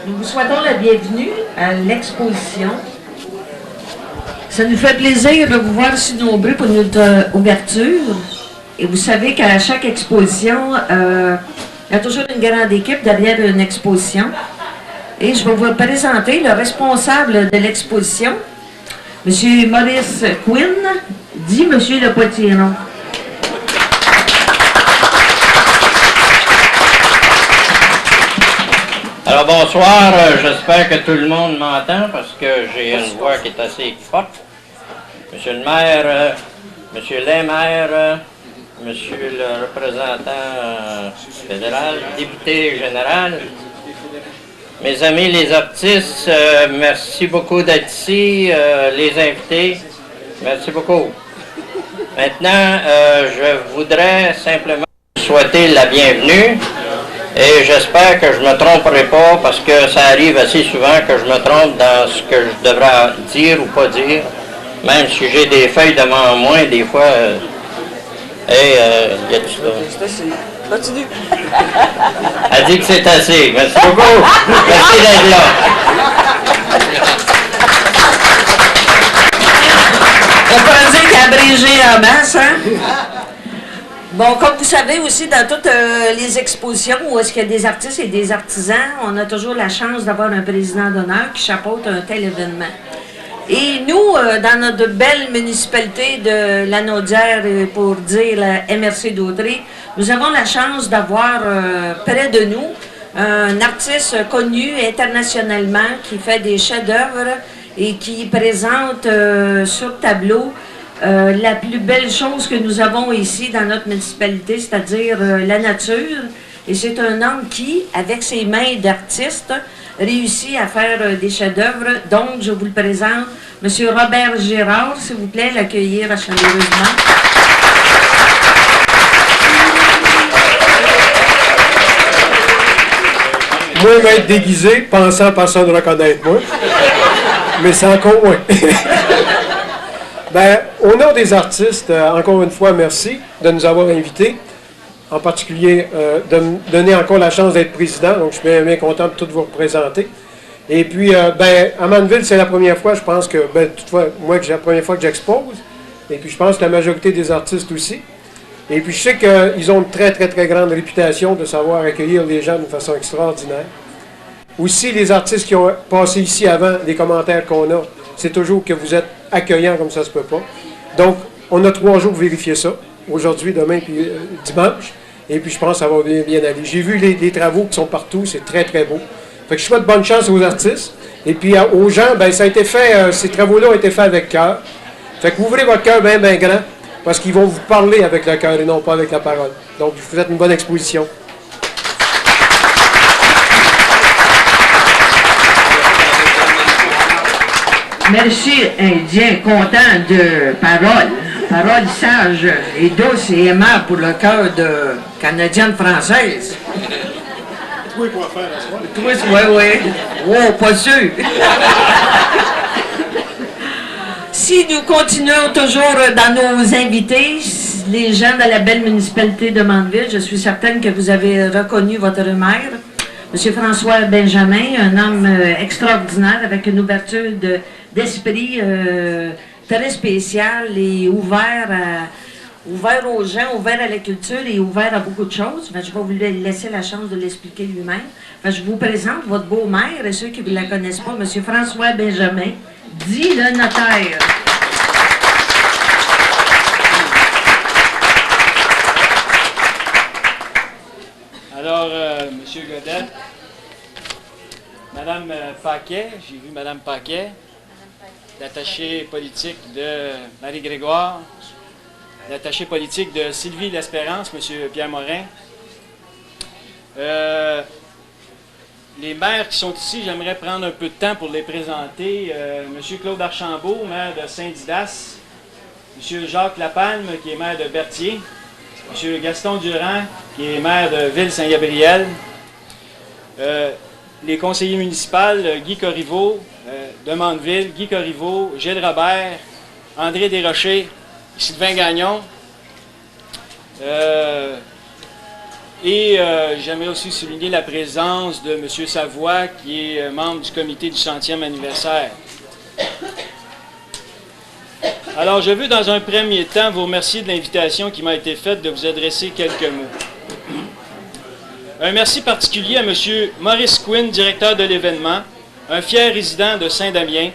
Nous vous souhaitons la bienvenue à l'exposition. Ça nous fait plaisir de vous voir si nombreux pour notre ouverture. Et vous savez qu'à chaque exposition, il y a toujours une grande équipe derrière une exposition. Et je vais vous présenter le responsable de l'exposition, M. Maurice Quinn, dit M. Le Potiron. Alors bonsoir, j'espère que tout le monde m'entend parce que j'ai une voix qui est assez forte. Monsieur le maire, monsieur les maires, monsieur le représentant fédéral, député général, mes amis les artistes, merci beaucoup d'être ici, les invités, merci beaucoup. Maintenant, je voudrais simplement souhaiter la bienvenue. Et j'espère que je ne me tromperai pas parce que ça arrive assez souvent que je me trompe dans ce que je devrais dire ou pas dire. Même si j'ai des feuilles devant moi, des fois, il y a tout ça. C'est assez. Continue. Elle dit que c'est assez. Merci beaucoup. Merci d'être là. On peut dire qu'il a abrégé en masse, hein? Bon, comme vous savez aussi, dans toutes les expositions où est-ce qu'il y a des artistes et des artisans, on a toujours la chance d'avoir un président d'honneur qui chapeaute un tel événement. Et nous, dans notre belle municipalité de Lanaudière, pour dire la MRC d'Audrey, nous avons la chance d'avoir près de nous un artiste connu internationalement qui fait des chefs-d'œuvre et qui présente sur tableau la plus belle chose que nous avons ici dans notre municipalité, c'est-à-dire la nature. Et c'est un homme qui, avec ses mains d'artiste, réussit à faire des chefs-d'œuvre. Donc, je vous le présente, M. Robert Girard, s'il vous plaît, l'accueillir chaleureusement. Moi, il va être déguisé, pensant personne ne reconnaître moi. Mais c'est encore moins. Ben, au nom des artistes, encore une fois, merci de nous avoir invités. En particulier, de me donner encore la chance d'être président. Donc, je suis bien, bien content de tout vous représenter. Et puis, ben, à Mandeville, c'est la première fois, je pense que, ben, toutefois, moi, c'est la première fois que j'expose. Et puis, je pense que la majorité des artistes aussi. Et puis, je sais qu'ils ont une très, très, très grande réputation de savoir accueillir les gens d'une façon extraordinaire. Aussi, les artistes qui ont passé ici avant, les commentaires qu'on a, c'est toujours que vous êtes accueillant comme ça se peut pas. Donc, on a 3 jours pour vérifier ça. Aujourd'hui, demain, puis dimanche. Et puis, je pense que ça va bien, bien aller. J'ai vu les travaux qui sont partout. C'est très, très beau. Fait que je souhaite bonne chance aux artistes. Et puis, aux gens, ben ça a été fait, ces travaux-là ont été faits avec cœur. Fait que vous ouvrez votre cœur bien, bien grand, parce qu'ils vont vous parler avec le cœur et non pas avec la parole. Donc, je vous souhaite une bonne exposition. Merci, Indien, content de parole. Parole sage et douce et aimable pour le cœur de Canadienne-Française. Oui, pour faire la soirée. Oui, oui. Oh, pas sûr. Si nous continuons toujours dans nos invités, les gens de la belle municipalité de Mandeville, je suis certaine que vous avez reconnu votre maire, M. François Benjamin, un homme extraordinaire avec une ouverture d'esprit très spéciale et ouvert aux gens, ouvert à la culture et ouvert à beaucoup de choses. Je vais vous laisser la chance de l'expliquer lui-même. Je vous présente votre beau-maire et ceux qui ne la connaissent pas, M. François Benjamin, dit le notaire. Alors, M. Godet, Mme Paquet, j'ai vu Mme Paquet, l'attachée politique de Marie-Grégoire, l'attaché politique de Sylvie L'Espérance, M. Pierre Morin. Les maires qui sont ici, j'aimerais prendre un peu de temps pour les présenter. M. Claude Archambault, maire de Saint-Didas. M. Jacques Lapalme, qui est maire de Berthier. M. Gaston Durand, qui est maire de Ville-Saint-Gabriel. Les conseillers municipaux, Guy Corriveau, de Mandeville, Guy Corriveau, Gilles Robert, André Desrochers, Sylvain Gagnon. Et j'aimerais aussi souligner la présence de M. Savoie, qui est membre du comité du 100e anniversaire. Alors, je veux dans un premier temps vous remercier de l'invitation qui m'a été faite de vous adresser quelques mots. Un merci particulier à M. Maurice Quinn, directeur de l'événement, un fier résident de Saint-Damien,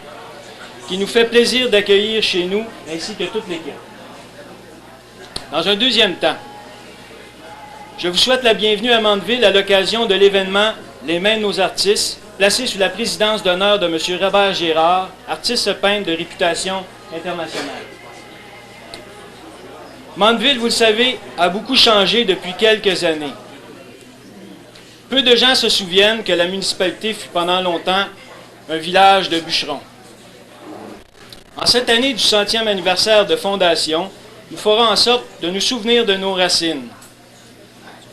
qui nous fait plaisir d'accueillir chez nous, ainsi que toute l'équipe. Dans un deuxième temps, je vous souhaite la bienvenue à Mandeville à l'occasion de l'événement Les Mains de nos artistes, placé sous la présidence d'honneur de M. Robert Gérard, artiste peintre de réputation internationale. Mandeville, vous le savez, a beaucoup changé depuis quelques années. Peu de gens se souviennent que la municipalité fut pendant longtemps un village de bûcherons. En cette année du 100e anniversaire de fondation, nous ferons en sorte de nous souvenir de nos racines,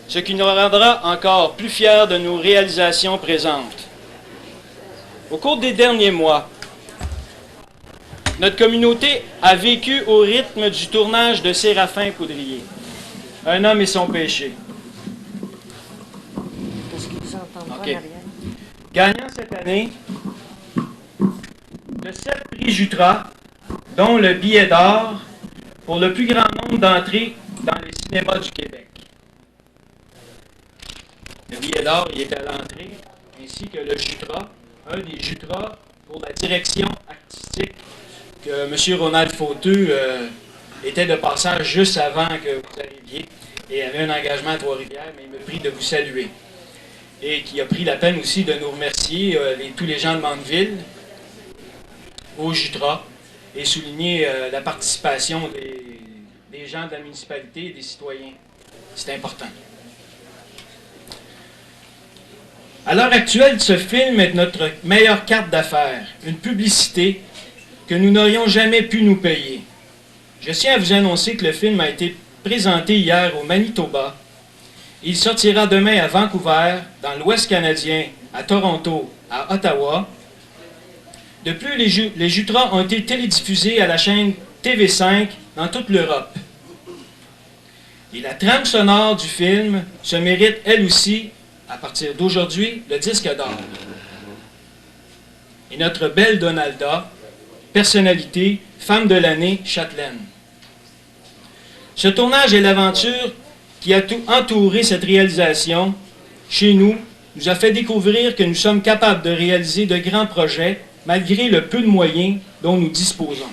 ce qui nous rendra encore plus fiers de nos réalisations présentes. Au cours des derniers mois, notre communauté a vécu au rythme du tournage de Séraphin Poudrier, Un homme et son péché. Okay. Gagnant cette année de 7 prix Jutra, dont le billet d'or pour le plus grand nombre d'entrées dans les cinémas du Québec. Le billet d'or, il est à l'entrée, ainsi que le Jutra, un des Jutras pour la direction artistique que M. Ronald Fauteux était de passage juste avant que vous arriviez et avait un engagement à Trois-Rivières, mais il me prie de vous saluer. Et qui a pris la peine aussi de nous remercier, tous les gens de Mandeville, au Jutra, et souligner la participation des gens de la municipalité et des citoyens. C'est important. À l'heure actuelle, ce film est notre meilleure carte d'affaires, une publicité que nous n'aurions jamais pu nous payer. Je tiens à vous annoncer que le film a été présenté hier au Manitoba. Il sortira demain à Vancouver, dans l'Ouest canadien, à Toronto, à Ottawa. De plus, les Jutras ont été télédiffusés à la chaîne TV5 dans toute l'Europe. Et la trame sonore du film se mérite, elle aussi, à partir d'aujourd'hui, le disque d'or. Et notre belle Donalda, personnalité, femme de l'année, Châtelaine. Ce tournage et l'aventure qui a tout entouré cette réalisation, chez nous, nous a fait découvrir que nous sommes capables de réaliser de grands projets malgré le peu de moyens dont nous disposons.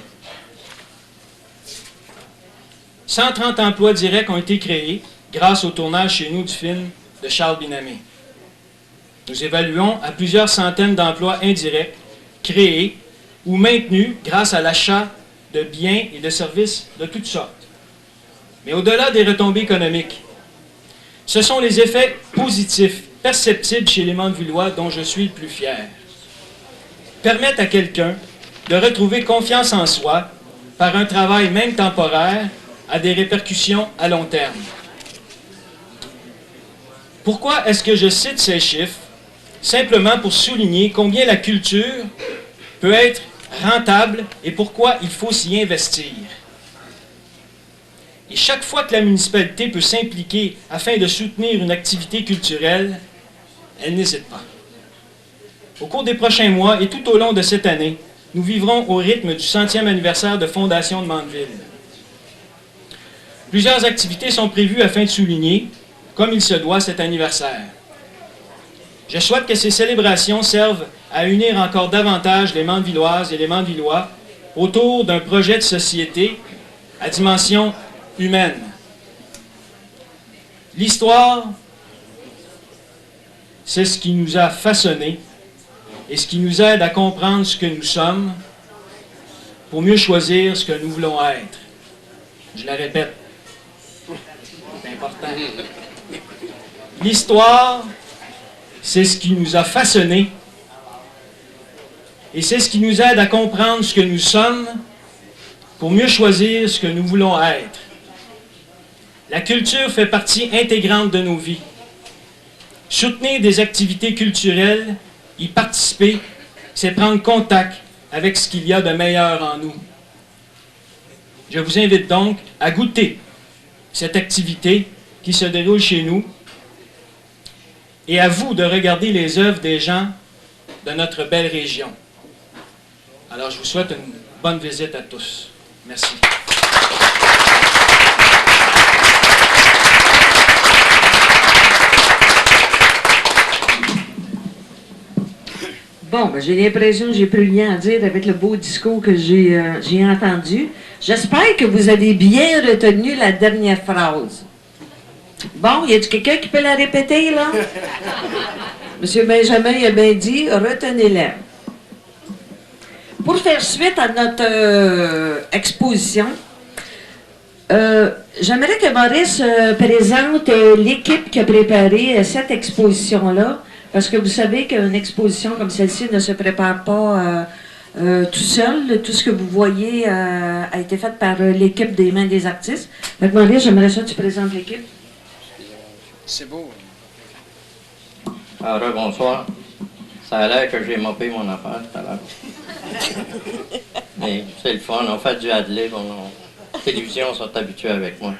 130 emplois directs ont été créés grâce au tournage chez nous du film de Charles Binamé. Nous évaluons à plusieurs centaines d'emplois indirects créés ou maintenus grâce à l'achat de biens et de services de toutes sortes. Mais au-delà des retombées économiques, ce sont les effets positifs, perceptibles chez les Mandevillois dont je suis le plus fier. Permettre à quelqu'un de retrouver confiance en soi par un travail même temporaire a des répercussions à long terme. Pourquoi est-ce que je cite ces chiffres? Simplement pour souligner combien la culture peut être rentable et pourquoi il faut s'y investir. Et chaque fois que la municipalité peut s'impliquer afin de soutenir une activité culturelle, elle n'hésite pas. Au cours des prochains mois et tout au long de cette année, nous vivrons au rythme du 100e anniversaire de Fondation de Mandeville. Plusieurs activités sont prévues afin de souligner, comme il se doit, cet anniversaire. Je souhaite que ces célébrations servent à unir encore davantage les Mandevilloises et les Mandevillois autour d'un projet de société à dimension humaine. L'histoire, c'est ce qui nous a façonnés et ce qui nous aide à comprendre ce que nous sommes pour mieux choisir ce que nous voulons être. Je la répète, c'est important. L'histoire, c'est ce qui nous a façonnés et c'est ce qui nous aide à comprendre ce que nous sommes pour mieux choisir ce que nous voulons être. La culture fait partie intégrante de nos vies. Soutenir des activités culturelles, y participer, c'est prendre contact avec ce qu'il y a de meilleur en nous. Je vous invite donc à goûter cette activité qui se déroule chez nous et à vous de regarder les œuvres des gens de notre belle région. Alors, je vous souhaite une bonne visite à tous. Merci. Bon, ben, j'ai l'impression que j'ai plus rien à dire avec le beau discours que j'ai entendu. J'espère que vous avez bien retenu la dernière phrase. Bon, y a-t-il quelqu'un qui peut la répéter, là? Monsieur Benjamin a bien dit, retenez-la. Pour faire suite à notre exposition, j'aimerais que Maurice présente l'équipe qui a préparé cette exposition-là, parce que vous savez qu'une exposition comme celle-ci ne se prépare pas tout seul. Tout ce que vous voyez a été fait par l'équipe des mains des artistes. Donc Maurice, j'aimerais ça que tu présentes l'équipe. C'est beau. Alors, bonsoir. Ça a l'air que j'ai mopé mon affaire tout à l'heure. Mais c'est le fun, on fait du ad-lib, la télévision sont habitués avec moi.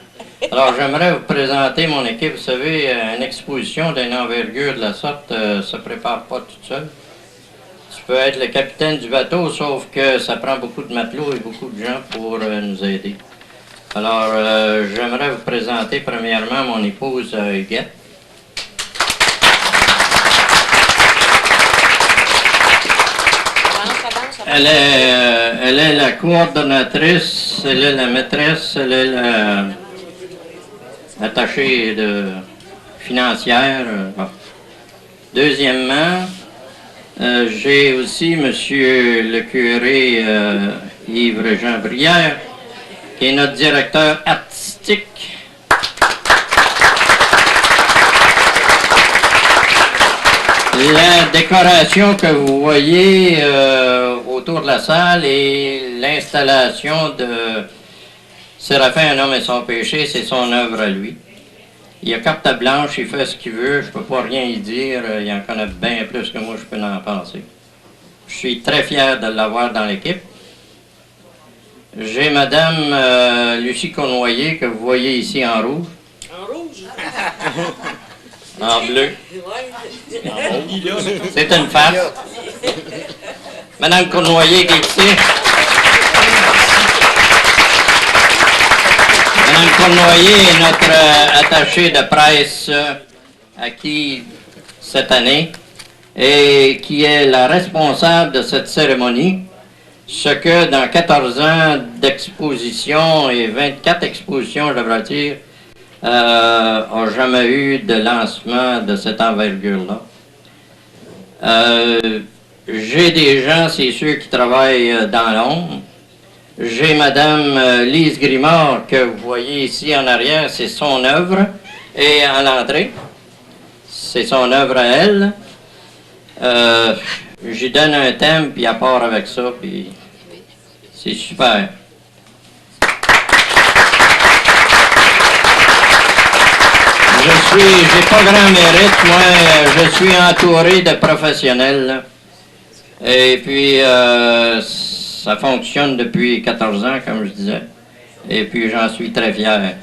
Alors, j'aimerais vous présenter mon équipe. Vous savez, une exposition d'une envergure de la sorte se prépare pas toute seule. Tu peux être le capitaine du bateau, sauf que ça prend beaucoup de matelots et beaucoup de gens pour nous aider. Alors, j'aimerais vous présenter premièrement mon épouse Huguette. Elle est la coordonnatrice, elle est la maîtresse, elle est l'attachée financière. Bon. Deuxièmement, j'ai aussi monsieur le curé Yves-Jean Brière, qui est notre directeur artistique. La décoration que vous voyez autour de la salle et l'installation de Séraphin, un homme et son péché, c'est son œuvre à lui. Il a carte blanche, il fait ce qu'il veut, je ne peux pas rien y dire, il en connaît bien plus que moi, je peux en penser. Je suis très fier de l'avoir dans l'équipe. J'ai Madame Lucie Cournoyer, que vous voyez ici en rouge. En rouge? En bleu. C'est une farce. Madame Cournoyer qui est ici. Madame Cournoyer est notre attachée de presse acquis cette année et qui est la responsable de cette cérémonie. Ce que dans 14 ans d'exposition et 24 expositions, je devrais dire, n'a jamais eu de lancement de cette envergure-là. J'ai des gens, c'est sûr, qui travaillent dans l'ombre. J'ai Madame Lise Grimard, que vous voyez ici en arrière, c'est son œuvre, et à l'entrée, c'est son œuvre à elle. J'y donne un thème, puis elle part avec ça, puis c'est super. J'ai pas grand mérite, moi, je suis entouré de professionnels. Et puis, ça fonctionne depuis 14 ans, comme je disais. Et puis, j'en suis très fier.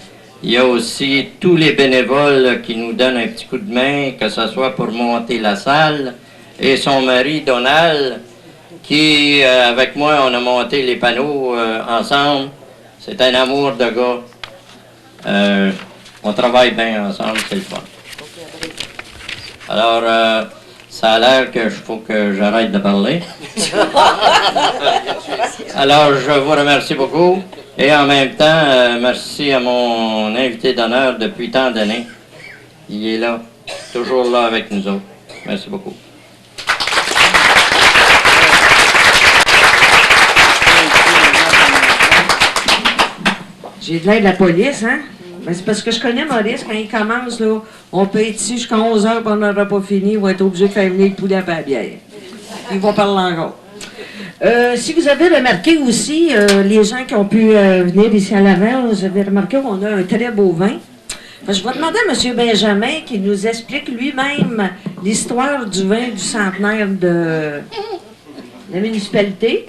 Il y a aussi tous les bénévoles qui nous donnent un petit coup de main, que ce soit pour monter la salle, et son mari, Donald, qui, avec moi, on a monté les panneaux ensemble. C'est un amour de gars. On travaille bien ensemble, c'est le fun. Alors, ça a l'air qu'il faut que j'arrête de parler. Alors, je vous remercie beaucoup. Et en même temps, merci à mon invité d'honneur depuis tant d'années. Il est là, toujours là avec nous autres. Merci beaucoup. J'ai de l'aide de la police, hein? Ben, c'est parce que je connais Maurice, quand il commence, là, on peut être ici jusqu'à 11h, puis on n'aura pas fini, on va être obligé de faire venir le poulet à la bière. Il va parler encore. Si vous avez remarqué aussi, les gens qui ont pu venir ici à l'avant, vous avez remarqué qu'on a un très beau vin. Enfin, je vais demander à M. Benjamin qui nous explique lui-même l'histoire du vin du centenaire de la municipalité.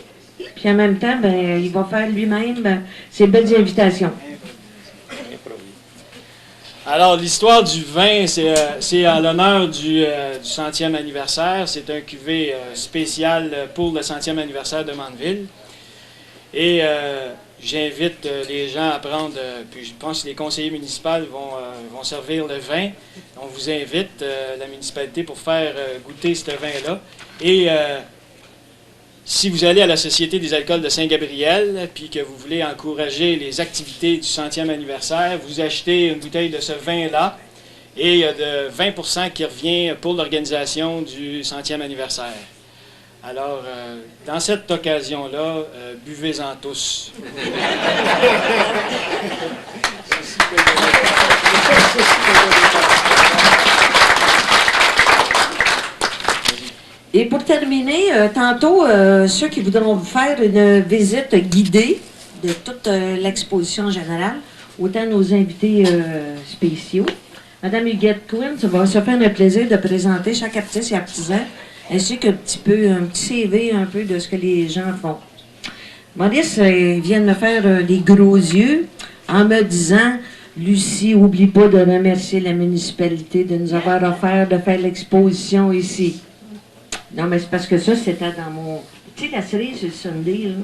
Puis en même temps, ben, il va faire lui-même ses belles invitations. Alors, l'histoire du vin, c'est en l'honneur du 100e anniversaire. C'est un cuvée spécial pour le 100e anniversaire de Mandeville. Et j'invite les gens à prendre, puis je pense que les conseillers municipaux vont servir le vin. On vous invite, la municipalité, pour faire goûter ce vin-là. Et si vous allez à la Société des alcools de Saint-Gabriel, puis que vous voulez encourager les activités du 100e anniversaire, vous achetez une bouteille de ce vin-là, et il y a de 20% qui revient pour l'organisation du 100e anniversaire. Alors, dans cette occasion-là, buvez-en tous. Et pour terminer, tantôt, ceux qui voudront vous faire une visite guidée de toute l'exposition générale, autant nos invités spéciaux. Madame Huguette Quinn, ça va se faire un plaisir de présenter chaque artiste et artisan, ainsi qu'un petit CV un peu de ce que les gens font. Maurice vient de me faire des gros yeux en me disant « Lucie, oublie pas de remercier la municipalité de nous avoir offert de faire l'exposition ici. » Non, mais c'est parce que ça, c'était dans mon... Tu sais, la série sur le Sunday, là.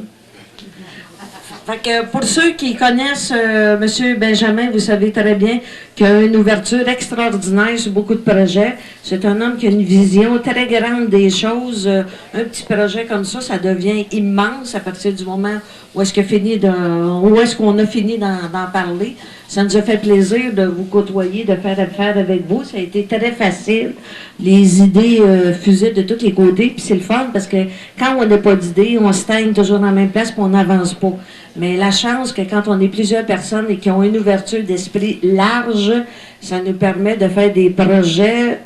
Fait que pour ceux qui connaissent M. Benjamin, vous savez très bien qu'il a une ouverture extraordinaire sur beaucoup de projets. C'est un homme qui a une vision très grande des choses. Un petit projet comme ça devient immense à partir du moment où est-ce qu'on a fini d'en parler. Ça nous a fait plaisir de vous côtoyer, de faire affaire avec vous. Ça a été très facile. Les idées fusaient de tous les côtés. Puis c'est le fun parce que quand on n'a pas d'idées, on stagne toujours dans la même place et on n'avance pas. Mais la chance que quand on est plusieurs personnes et qui ont une ouverture d'esprit large, ça nous permet de faire des projets,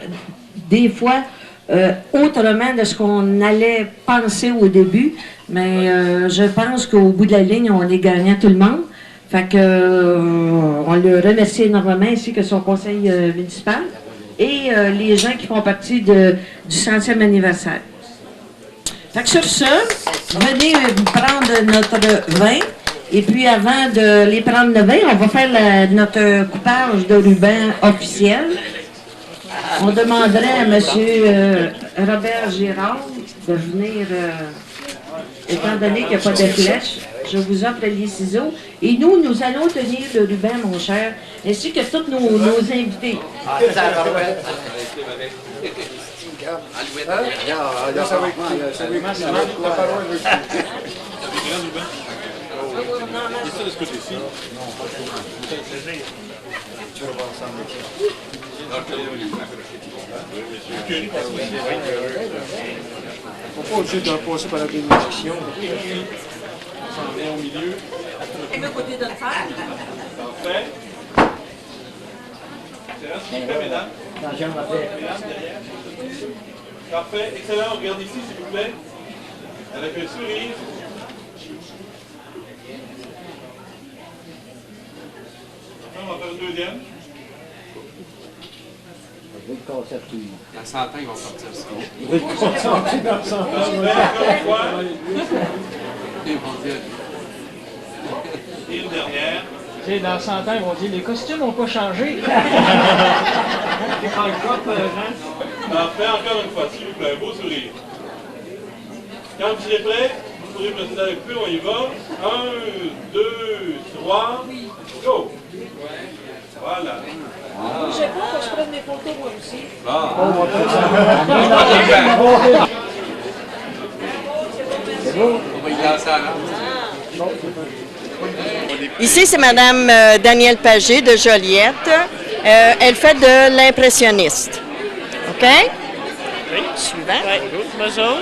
des fois, autrement de ce qu'on allait penser au début. Mais je pense qu'au bout de la ligne, on est gagnant tout le monde. Fait que on le remercie énormément, ainsi que son conseil municipal et les gens qui font partie du 100e anniversaire. Fait que sur ce, venez prendre notre vin. Et puis avant de les prendre le vin, on va faire notre coupage de ruban officiel. On demanderait à M. Robert Girard de venir, étant donné qu'il n'y a pas de flèche, je vous offre les ciseaux. Et nous allons tenir le ruban, mon cher, ainsi que tous nos invités. de ce côté-ci. On n'est pas obligé de passer par la bénédiction. On s'en vient au milieu. Et le côté de le faire. Parfait. Excellent. S'il vous plaît, mesdames. Mesdames, derrière. Parfait. Excellent. Regardez ici, s'il vous plaît. Avec un sourire. On va faire le deuxième. À 100 ans, ils vont sortir ça. Et une dernière. Tu sais, dans 100 ans, ils vont dire les costumes n'ont pas changé. Parfait, encore une fois, s'il vous plaît, un beau sourire. Quand vous serez prêts, vous pourrez me dire avec plus, on y va. 1, 2, 3, go! Voilà. Je sais pas, je prends mes photos moi aussi. On va y lancer à l'autre. Ici, c'est Mme Danielle Pagé de Joliette. Elle fait de l'impressionniste. OK? Suivant. Bonjour.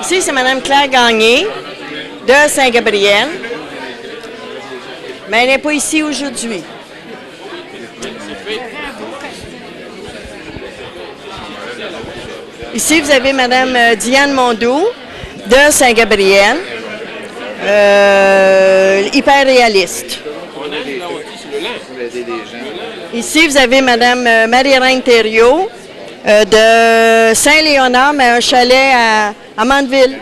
Ici, c'est Mme Claire Gagné de Saint-Gabriel. Mais elle n'est pas ici aujourd'hui. Ici, vous avez Mme Diane Mondou de Saint-Gabriel. Hyper réaliste. Ici, vous avez Mme Marie-Reine Thériault de Saint-Léonard, mais un chalet à Mandeville,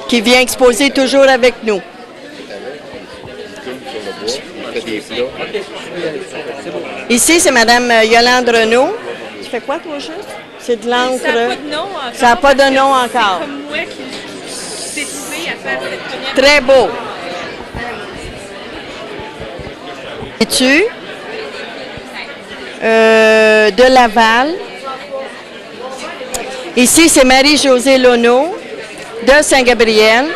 qui vient exposer toujours avec nous. des plats. Ici, c'est Mme Yolande Renaud. Tu fais quoi, toi, juste? C'est de l'encre. Ça n'a pas de nom encore. Ça n'a pas de nom encore. C'est comme moi qui s'est trouvé à faire cette première. Très beau. Es-tu? De Laval. Ici, c'est Marie-Josée Lono de Saint-Gabriel.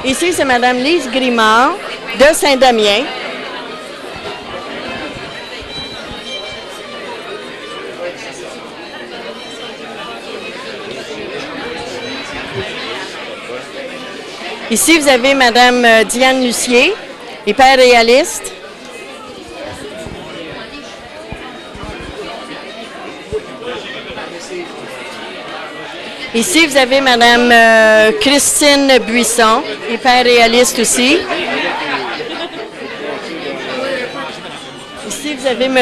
Ici, c'est Mme Lise Grimard de Saint-Damien. Ici, vous avez Mme Diane Lucier, hyper réaliste. Ici, vous avez Mme Christine Buisson, hyper réaliste aussi. Ici, vous avez M.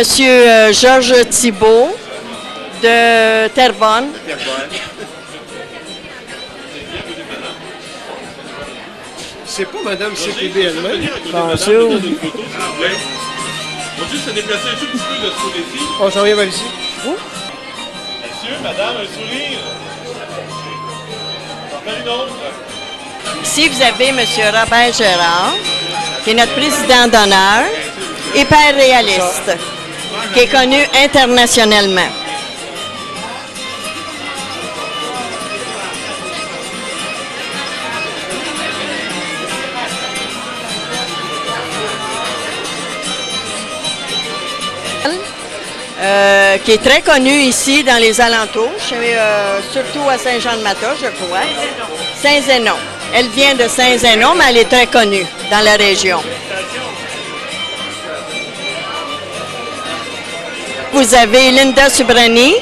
Georges Thibault de Terrebonne. C'est pas Madame CPB elle-même. Bonjour. On va juste se déplacer un tout petit peu de ce côté-ci. On s'en vient vers ici. Monsieur, madame, un sourire. J'en fais une autre. Ici, vous avez M. Robert Gérard, qui est notre président d'honneur, hyper réaliste, qui est connu internationalement. Qui est très connu ici dans les alentours, surtout à Saint-Jean-de-Mata, je crois. Saint-Zénon. Elle vient de Saint-Zénon, mais elle est très connue dans la région. Vous avez Linda Subrani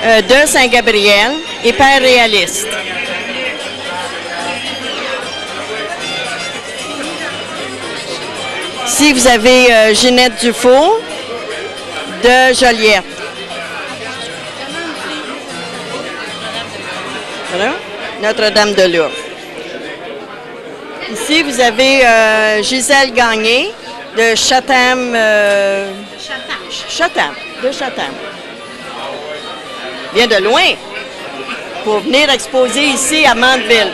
de Saint-Gabriel, hyper réaliste. Ici, vous avez Ginette Dufault de Joliette. Voilà. Notre-Dame de Lourdes. Ici, vous avez Gisèle Gagné de Chatham. Chatham. De Chatham. Vient de loin pour venir exposer ici à Mandeville.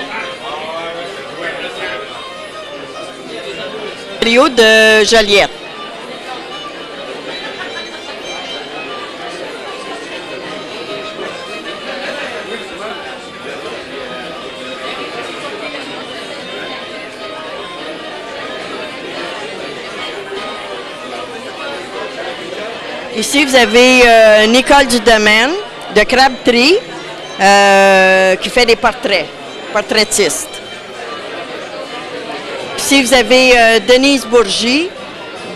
Rio de Joliette. Ici, vous avez Nicole Dudomaine de Crabtree qui fait des portraits, portraitistes. Ici, vous avez Denise Bourgie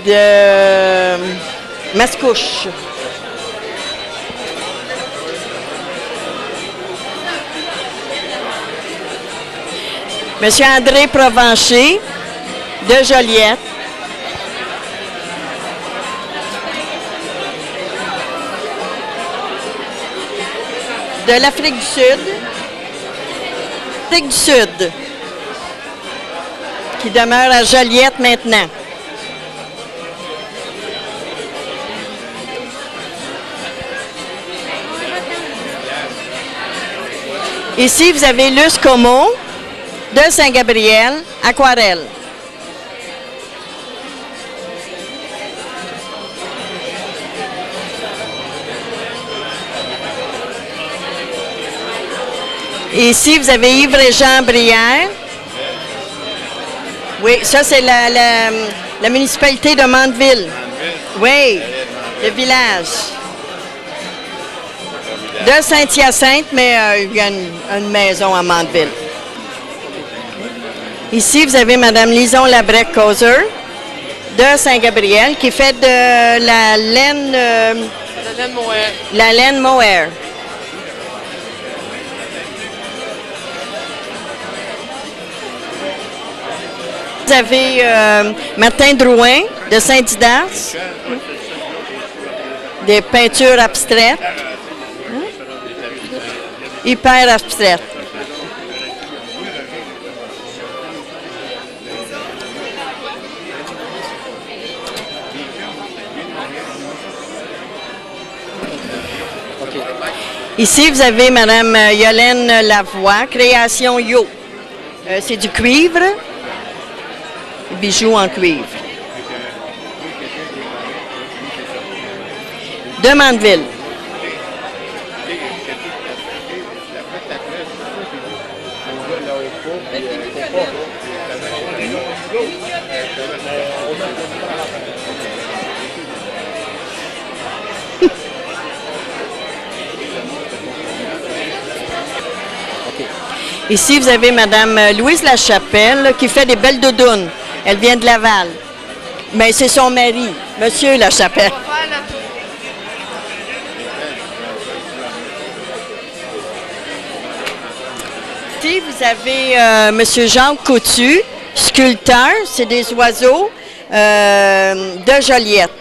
de Mascouche. Monsieur André Provencher de Joliette. De l'Afrique du Sud. Afrique du Sud. Qui demeure à Joliette maintenant. Ici, vous avez Luce Como de Saint-Gabriel, aquarelle. Ici, vous avez Yves Régent Brière. Oui, ça, c'est la municipalité de Mandeville. Oui, le village. De Saint-Hyacinthe, mais il y a une maison à Mandeville. Ici, vous avez Mme Lison Labrec-Causer de Saint-Gabriel qui fait de la laine... la laine mohair. Vous avez Martin Drouin de Saint-Didas, des peintures abstraites, hyper abstraites. Ici, vous avez Mme Yolène Lavoie, Création Yo. C'est du cuivre, bijoux en cuivre. De Mandeville. Ici, vous avez Mme Louise Lachapelle qui fait des belles doudounes. Elle vient de Laval. Mais c'est son mari, Monsieur Lachapelle. Ici, vous avez Monsieur Jean Coutu, sculpteur, c'est des oiseaux de Joliette.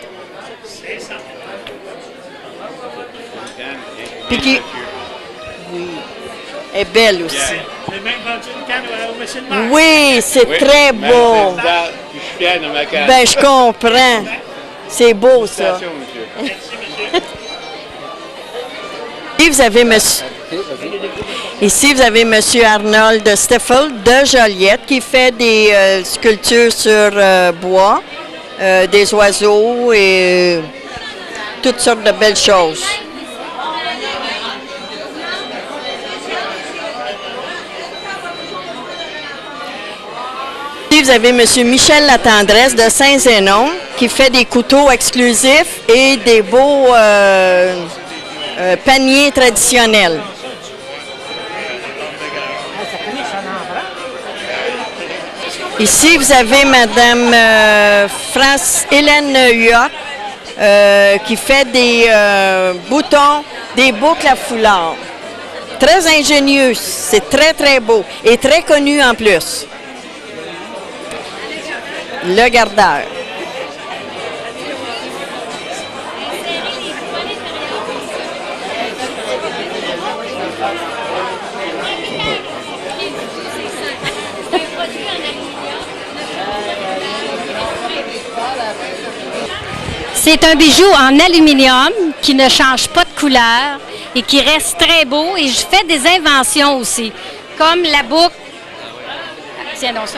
Puis qui... Oui, elle est belle aussi. J'ai même vendu une canne au monsieur le maire. Oui, c'est très beau. Je suis fier de ma canne. Ben, je comprends. C'est beau, ça. Félicitations, monsieur. Ici, vous avez monsieur... Ici, vous avez monsieur Arnold Steffel de Joliette qui fait des sculptures sur bois, des oiseaux et toutes sortes de belles choses. Ici, vous avez monsieur Michel Latendresse de Saint-Zénon qui fait des couteaux exclusifs et des beaux paniers traditionnels. Ici, vous avez Mme France-Hélène Huot qui fait des boutons, des boucles à foulard. Très ingénieux, c'est très, très beau et très connu en plus. Le Gardeur. C'est un bijou en aluminium qui ne change pas de couleur et qui reste très beau. Et je fais des inventions aussi, comme la boucle. Tiens donc ça.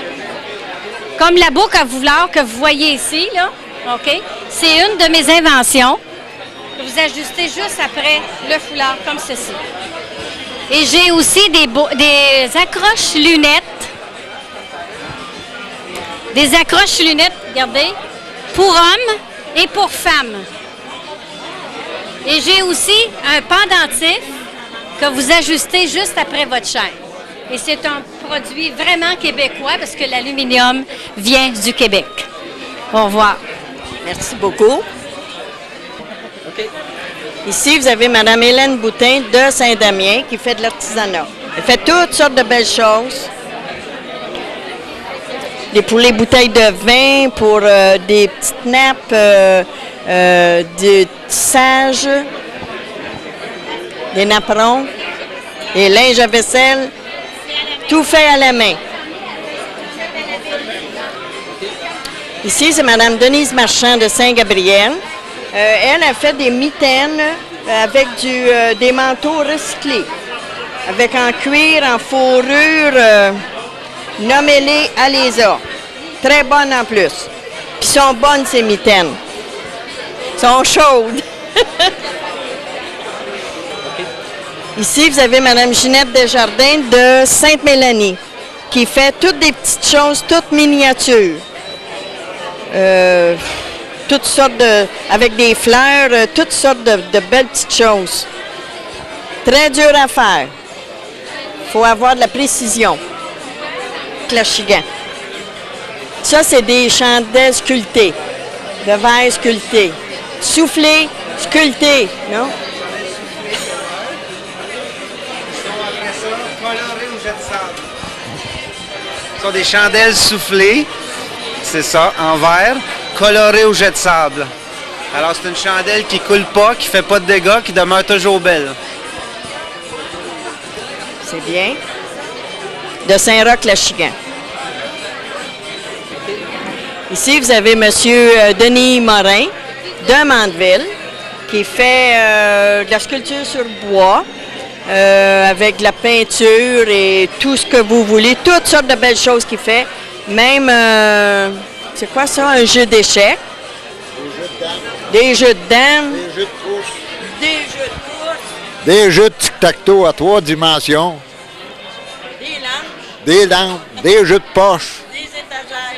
Comme la boucle à foulard que vous voyez ici, là. OK? C'est une de mes inventions. Vous ajustez juste après le foulard, comme ceci. Et j'ai aussi des accroches lunettes. Des accroches lunettes, regardez, pour hommes et pour femmes. Et j'ai aussi un pendentif que vous ajustez juste après votre chaîne. Et c'est un produit vraiment québécois parce que l'aluminium vient du Québec. Au revoir. Merci beaucoup. Ici, vous avez Mme Hélène Boutin de Saint-Damien qui fait de l'artisanat. Elle fait toutes sortes de belles choses. Pour les bouteilles de vin, pour des petites nappes, des tissages, des napperons, des linges à vaisselle, tout fait à la main. Ici, c'est Mme Denise Marchand de Saint-Gabriel. Elle a fait des mitaines avec des manteaux recyclés, avec en cuir, en fourrure, nommez-les Alésa. Très bonnes en plus. Puis sont bonnes, ces mitaines. Sont chaudes. Ici, vous avez Mme Ginette Desjardins de Sainte-Mélanie, qui fait toutes des petites choses, toutes miniatures. Toutes sortes avec des fleurs, toutes sortes de belles petites choses. Très dur à faire. Il faut avoir de la précision. Clashigan. Ça, c'est des chandelles sculptées, de verre sculpté. Soufflé, sculpté, non? Coloré au jet de sable. Ce sont des chandelles soufflées, c'est ça, en verre, colorées au jet de sable. Alors, c'est une chandelle qui coule pas, qui fait pas de dégâts, qui demeure toujours belle. C'est bien. De Saint-Roch-Lachigan. Ici, vous avez M. Denis Morin de Mandeville qui fait de la sculpture sur bois, avec de la peinture et tout ce que vous voulez, toutes sortes de belles choses qu'il fait. Même, c'est quoi ça, un jeu d'échecs? Des jeux de dames. Des jeux de course. Des jeux de course. Des jeux de tic-tac-toe à 3 dimensions. Des lampes. Des jeux de poche.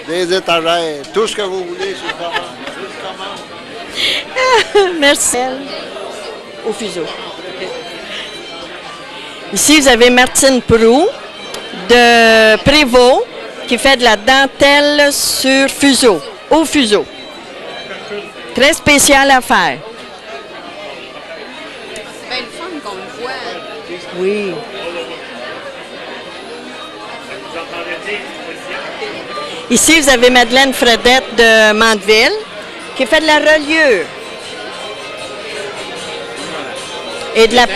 Des étagères. Tout ce que vous voulez sur commande. Merci. Au fuseau. Ici, vous avez Martine Proulx de Prévost qui fait de la dentelle sur fuseau, au fuseau. Très spécial à faire. C'est bien le fun qu'on le voit. Oui. Ici, vous avez Madeleine Fredette de Mandeville qui fait de la reliure. Et de la... Je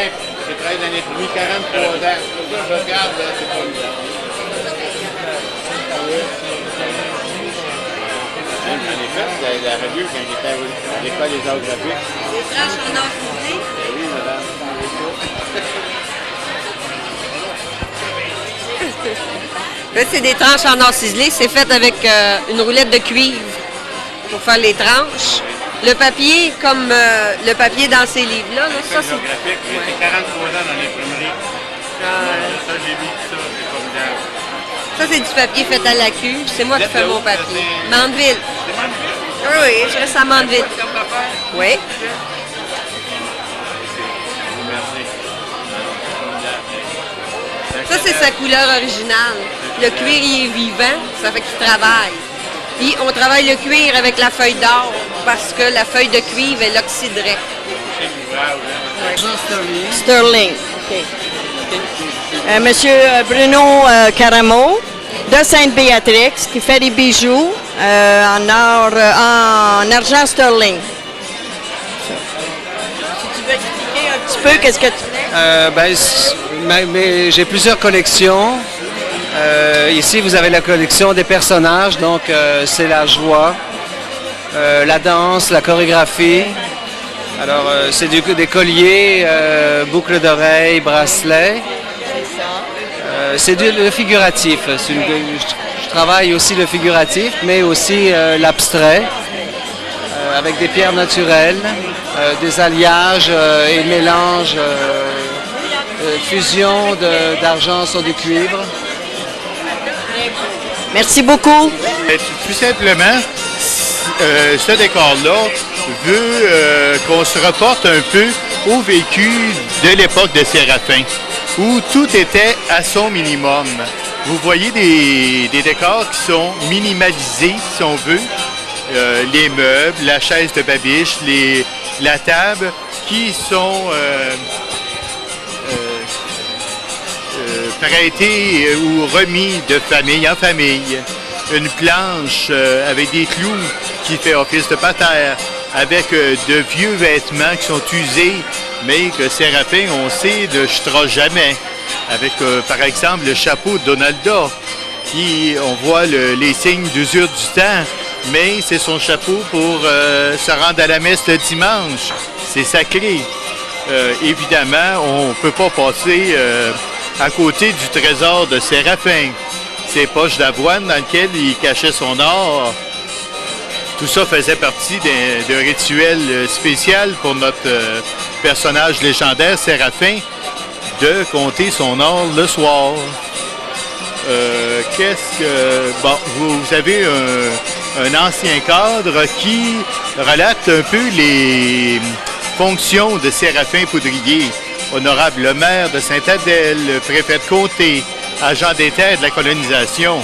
travaille dans l'industrie 43 ans. Je regarde, c'est pas bizarre. J'en ai fait la reliure quand j'étais à l'école des arts graphiques. Les tranches en or ciselé. Oui, madame. Là, c'est des tranches en or ciselé. C'est fait avec une roulette de cuivre pour faire les tranches. Le papier, comme le papier dans ces livres-là, là, ça, c'est... graphique, j'ai 43 ans dans l'imprimerie. Ça, j'ai vu ça, c'est formidable. Ça, c'est du papier fait à la cuve. C'est moi qui fais mon papier. Mandeville. C'est Mandeville? Oui, je reste à Mandeville. Oui. Ça, c'est sa couleur originale. Le cuir, il est vivant, ça fait qu'il travaille. Puis, on travaille le cuir avec la feuille d'or parce que la feuille de cuivre, elle oxyderait. Sterling. OK. Monsieur Bruno Caramo de Sainte-Béatrix qui fait des bijoux en argent sterling. Si tu veux expliquer un petit peu qu'est-ce que tu fais? J'ai plusieurs collections. Ici, vous avez la collection des personnages, donc c'est la joie, la danse, la chorégraphie. Alors, c'est des colliers, boucles d'oreilles, bracelets. C'est le figuratif. Je travaille aussi le figuratif, mais aussi l'abstrait, avec des pierres naturelles, des alliages et mélanges, fusion d'argent sur du cuivre. Merci beaucoup. Tout simplement, ce décor-là veut qu'on se reporte un peu au vécu de l'époque de Séraphin, où tout était à son minimum. Vous voyez des décors qui sont minimalisés, si on veut. Les meubles, la chaise de babiche, la table, qui sont prêtés ou remis de famille en famille. Une planche avec des clous qui fait office de patère, avec de vieux vêtements qui sont usés, mais que Séraphin, on sait, ne jetera jamais. Avec, par exemple, le chapeau de Donalda, qui, on voit les signes d'usure du temps, mais c'est son chapeau pour se rendre à la messe le dimanche. C'est sacré. Évidemment, on ne peut pas passer à côté du trésor de Séraphin. Ses poches d'avoine dans lesquelles il cachait son or. Tout ça faisait partie d'un rituel spécial pour notre personnage légendaire, Séraphin, de compter son or le soir. Bon, vous avez un ancien cadre qui relate un peu les fonctions de Séraphin Poudrier, honorable maire de Sainte-Adèle, préfet de comté, agent des terres de la colonisation.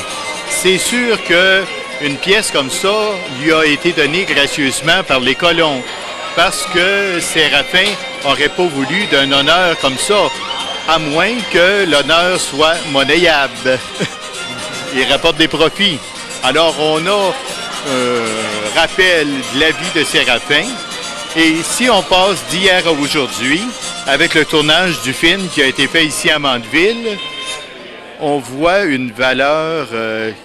C'est sûr qu'une pièce comme ça lui a été donnée gracieusement par les colons, parce que Séraphin n'aurait pas voulu d'un honneur comme ça, à moins que l'honneur soit monnayable. Il rapporte des profits. Alors, on a un rappel de la vie de Séraphin. Et si on passe d'hier à aujourd'hui, avec le tournage du film qui a été fait ici à Mandeville, on voit une valeur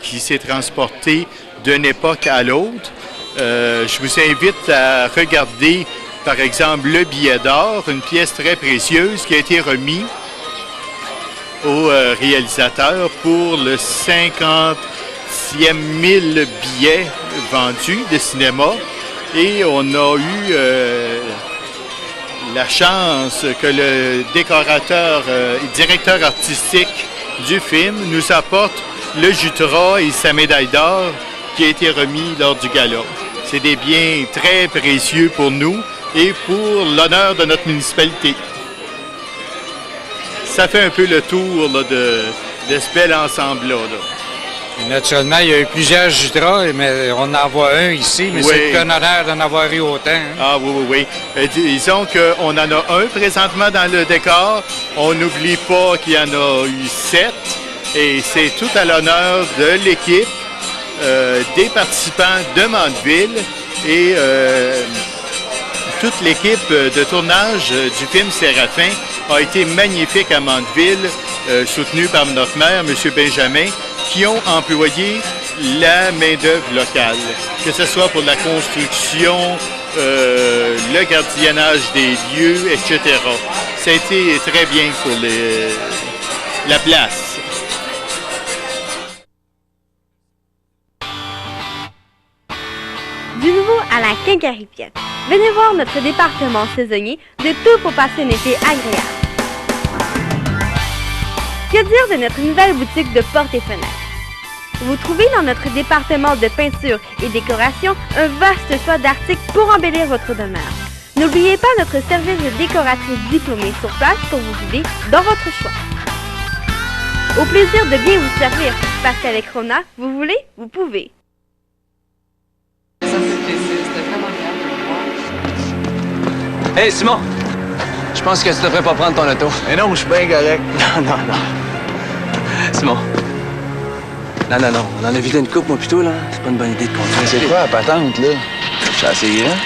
qui s'est transportée d'une époque à l'autre. Je vous invite à regarder Par exemple, le billet d'or, une pièce très précieuse qui a été remise au réalisateur pour le 50e 1000 billets vendus de cinéma. Et on a eu la chance que le décorateur et directeur artistique du film nous apporte le Jutra et sa médaille d'or qui a été remis lors du gala. C'est des biens très précieux pour nous et pour l'honneur de notre municipalité. Ça fait un peu le tour là, de ce bel ensemble-là. Naturellement, il y a eu plusieurs Jutras, mais on en voit un ici, mais oui. c'est un honneur d'en avoir eu autant. Hein? Ah oui. Disons qu'on en a un présentement dans le décor. On n'oublie pas qu'il y en a eu 7. Et c'est tout à l'honneur de l'équipe, des participants de Mandeville et toute l'équipe de tournage du film Séraphin a été magnifique à Mandeville, soutenue par notre maire, M. Benjamin, qui ont employé la main-d'œuvre locale, que ce soit pour la construction, le gardiennage des lieux, etc. Ça a été très bien pour la place. Du nouveau à la Quincaillerie-Piette. Venez voir notre département saisonnier de tout pour passer un été agréable. Que dire de notre nouvelle boutique de portes et fenêtres? Vous trouvez dans notre département de peinture et décoration un vaste choix d'articles pour embellir votre demeure. N'oubliez pas notre service de décoratrice diplômée sur place pour vous guider dans votre choix. Au plaisir de bien vous servir, parce qu'avec Rona, vous voulez, vous pouvez. Hey Simon, je pense que tu devrais pas prendre ton auto. Mais non, je suis bien correct. Non. Simon. Non. On en a vidé une coupe, moi, plutôt, là. C'est pas une bonne idée de conduire. C'est quoi la patente, là? J'ai essayé, hein?